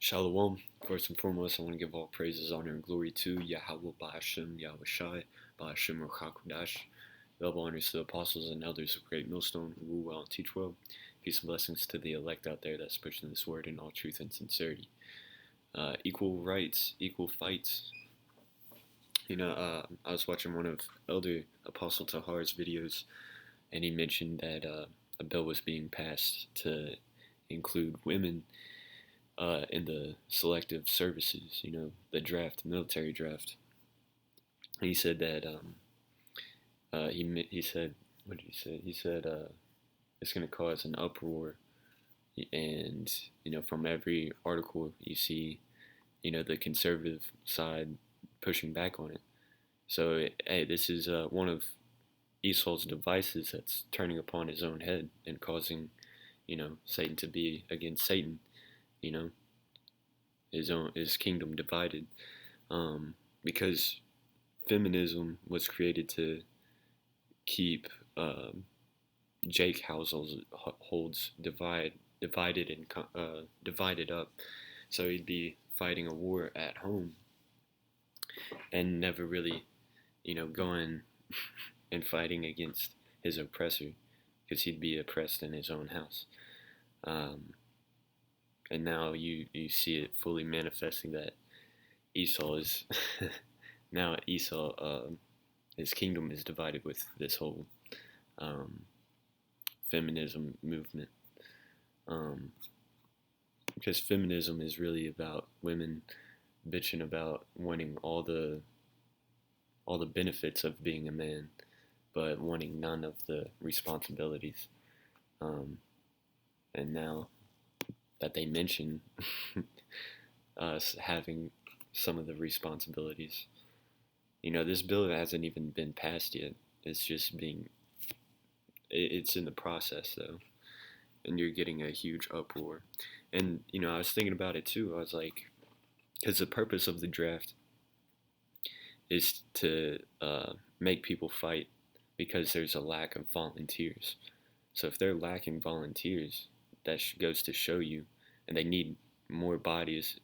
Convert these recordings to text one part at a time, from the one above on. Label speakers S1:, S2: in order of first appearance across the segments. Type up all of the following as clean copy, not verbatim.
S1: Shalom. First and foremost, I want to give all praises, honor, and glory to Yahweh Ba'ashem, Yahweh Shai, Ba'ashem Ruchakudash. Double honors to the apostles and elders of Great Millstone who rule well and teach well. Peace and blessings to the elect out there that's pushing this word in all truth and sincerity. Equal rights, equal fights. I was watching one of Elder Apostle Tahar's videos, and he mentioned that a bill was being passed to include women in the selective services, the draft, military draft. And he said that he said, what did he say? He said it's going to cause an uproar, and from every article you see, the conservative side pushing back on it. So hey, this is one of Esau's devices that's turning upon his own head and causing, Satan to be against Satan. You know, his kingdom divided, because feminism was created to keep Jake households divided and divided up, so he'd be fighting a war at home and never really, going and fighting against his oppressor, because he'd be oppressed in his own house. And now you see it fully manifesting that Esau is now Esau, his kingdom is divided with this whole feminism movement, because feminism is really about women bitching about wanting all the benefits of being a man, but wanting none of the responsibilities. And now that they mention us having some of the responsibilities, this bill hasn't even been passed yet. It's just it's in the process though, and you're getting a huge uproar. And I was thinking about it too. I was like, because the purpose of the draft is to make people fight, because there's a lack of volunteers. So if they're lacking volunteers, that goes to show you, and they need more bodies,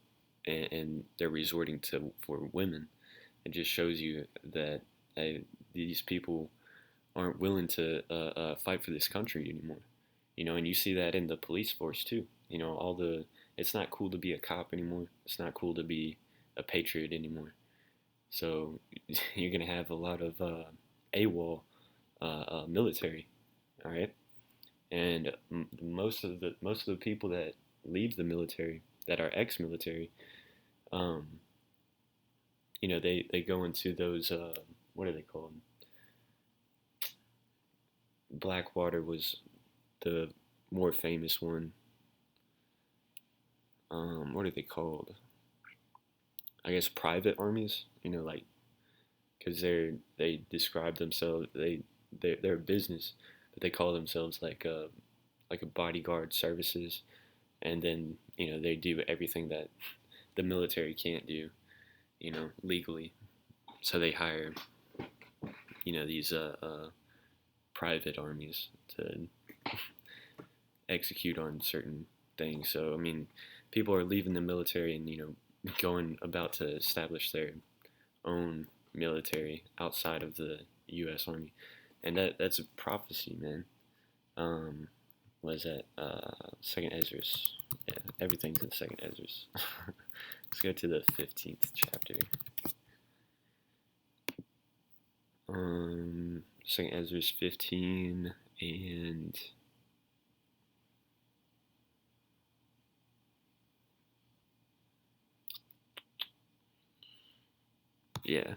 S1: and they're resorting to for women. It just shows you that these people aren't willing to fight for this country anymore. And you see that in the police force too. It's not cool to be a cop anymore. It's not cool to be a patriot anymore. So you're gonna have a lot of AWOL military, all right. And most of the people that leave the military, that are ex-military, they go into those what are they called? Blackwater was the more famous one. What are they called? I guess private armies. Like, because they describe themselves, they're a business, but they call themselves like a bodyguard services, and then they do everything that the military can't do, legally. So they hire these private armies to execute on certain things. So I mean, people are leaving the military and going about to establish their own military outside of the U.S. Army, and that's a prophecy, man. Was that Second Esdras? Yeah, everything's in Second Esdras. Let's go to the 15th chapter. Second Esdras 15 and yeah,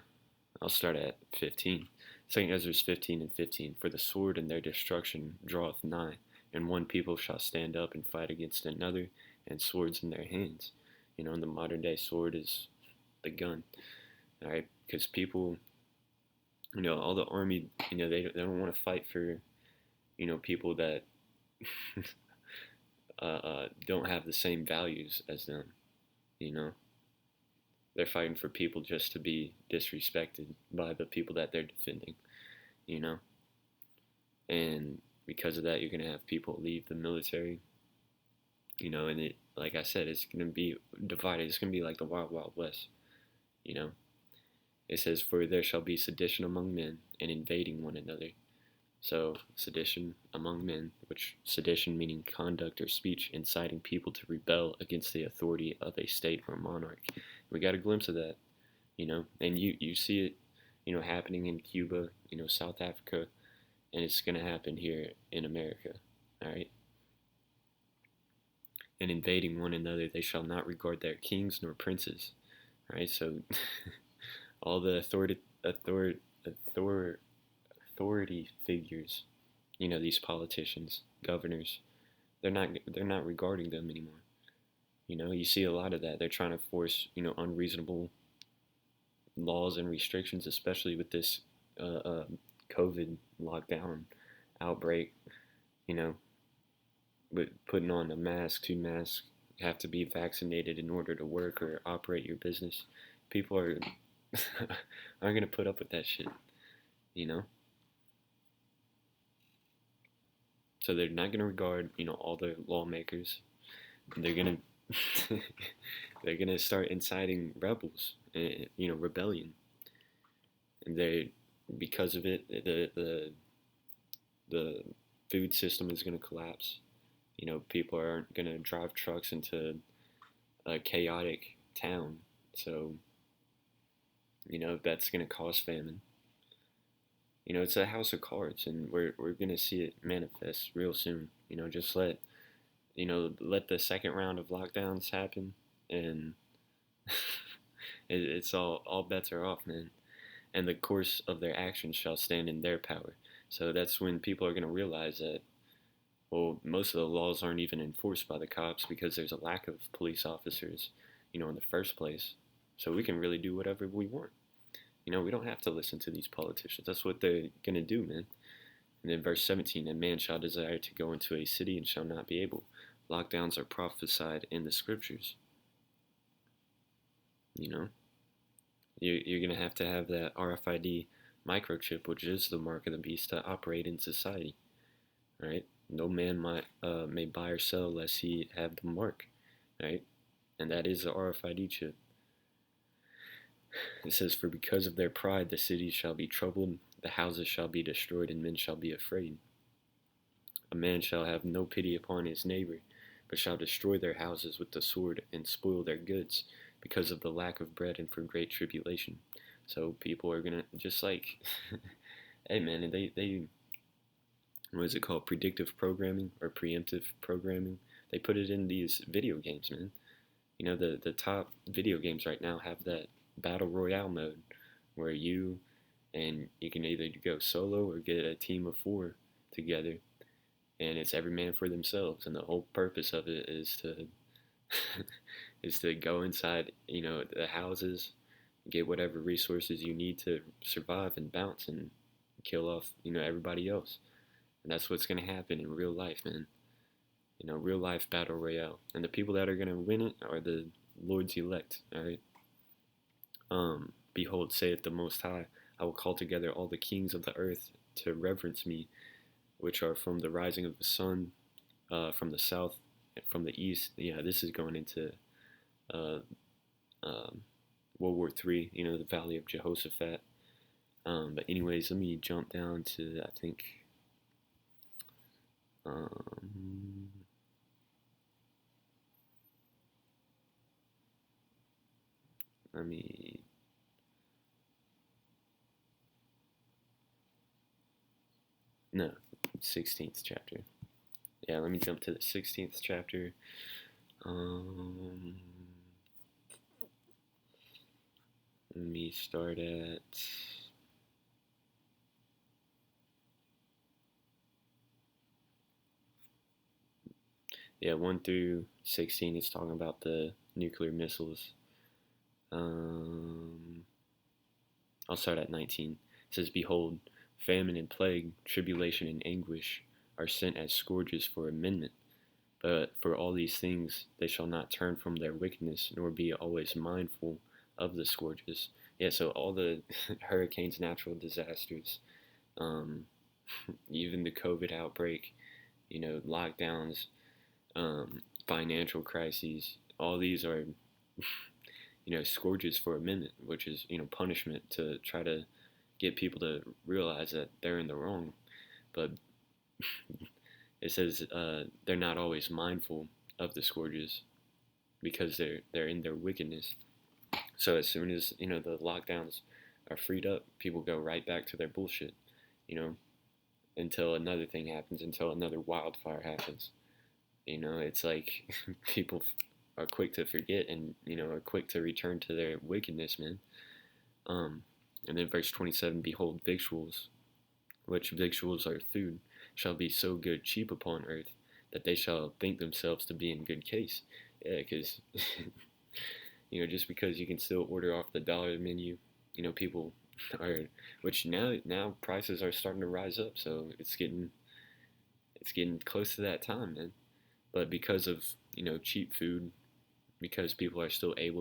S1: I'll start at 15. Second Esdras 15 and 15. For the sword and their destruction draweth nigh, and one people shall stand up and fight against another, and swords in their hands. In the modern day, sword is the gun. All right, because people, all the army, they don't want to fight for, people that don't have the same values as them. They're fighting for people just to be disrespected by the people that they're defending. And because of that, you're gonna have people leave the military, And it, like I said, it's going to be divided. It's going to be like the Wild Wild West, you know. It says, "For there shall be sedition among men, and invading one another." So, sedition among men, which sedition meaning conduct or speech inciting people to rebel against the authority of a state or monarch. We got a glimpse of that, and you see it, happening in Cuba, South Africa, and it's going to happen here in America, all right? And invading one another, they shall not regard their kings nor princes, right? So, all the authority figures, these politicians, governors, they're not regarding them anymore. You see a lot of that. They're trying to force, unreasonable laws and restrictions, especially with this COVID lockdown outbreak. You know, with putting on a mask, 2 masks, have to be vaccinated in order to work or operate your business. People are aren't gonna put up with that shit. You know, so they're not gonna regard all the lawmakers. They're gonna they're gonna start inciting rebels, rebellion, and they because of it, the food system is gonna collapse. People aren't gonna drive trucks into a chaotic town, so that's gonna cause famine. It's a house of cards, and we're gonna see it manifest real soon. Just let the second round of lockdowns happen, and it's all bets are off, man. And the course of their actions shall stand in their power. So that's when people are going to realize that, well, most of the laws aren't even enforced by the cops because there's a lack of police officers, in the first place. So we can really do whatever we want. We don't have to listen to these politicians. That's what they're going to do, man. And then verse 17, "A man shall desire to go into a city and shall not be able." Lockdowns are prophesied in the scriptures. You know, you're going to have that RFID microchip, which is the mark of the beast, to operate in society, right? No man may buy or sell lest he have the mark, right? And that is the RFID chip. It says, "For because of their pride the cities shall be troubled, the houses shall be destroyed, and men shall be afraid. A man shall have no pity upon his neighbor, but shall destroy their houses with the sword, and spoil their goods, because of the lack of bread and for great tribulation." So people are gonna just like, hey man, they what is it called? Predictive programming or preemptive programming. They put it in these video games, man. The top video games right now have that battle royale mode where you can either go solo or get a team of 4 together, and it's every man for themselves. And the whole purpose of it is to is to go inside, the houses, get whatever resources you need to survive and bounce and kill off, everybody else. And that's what's gonna happen in real life, man. Real life battle royale. And the people that are gonna win it are the Lord's elect. All right. Behold, saith the Most High, I will call together all the kings of the earth to reverence me, which are from the rising of the sun, from the south, and from the east. Yeah, this is going into uh, World War III. The Valley of Jehoshaphat. But anyways, let me jump down to, I think. Let me. No, 16th chapter. Yeah, let me jump to the 16th chapter. Let me start at. Yeah, 1 through 16 is talking about the nuclear missiles. I'll start at 19. It says, "Behold, famine and plague, tribulation and anguish are sent as scourges for amendment. But for all these things they shall not turn from their wickedness, nor be always mindful of the scourges." Yeah, so all the hurricanes, natural disasters, um, even the COVID outbreak, lockdowns, financial crises. All these are, scourges for a minute, which is, punishment to try to get people to realize that they're in the wrong. But it says they're not always mindful of the scourges because they're in their wickedness. So as soon as the lockdowns are freed up, people go right back to their bullshit. You know, until another thing happens, until another wildfire happens. It's like people are quick to forget and are quick to return to their wickedness, man. Um, and then verse 27: Behold, victuals, which victuals are food, shall be so good cheap upon earth that they shall think themselves to be in good case. Yeah, because just because you can still order off the dollar menu, people are, which now prices are starting to rise up, so it's getting close to that time, man. But because of cheap food, because people are still able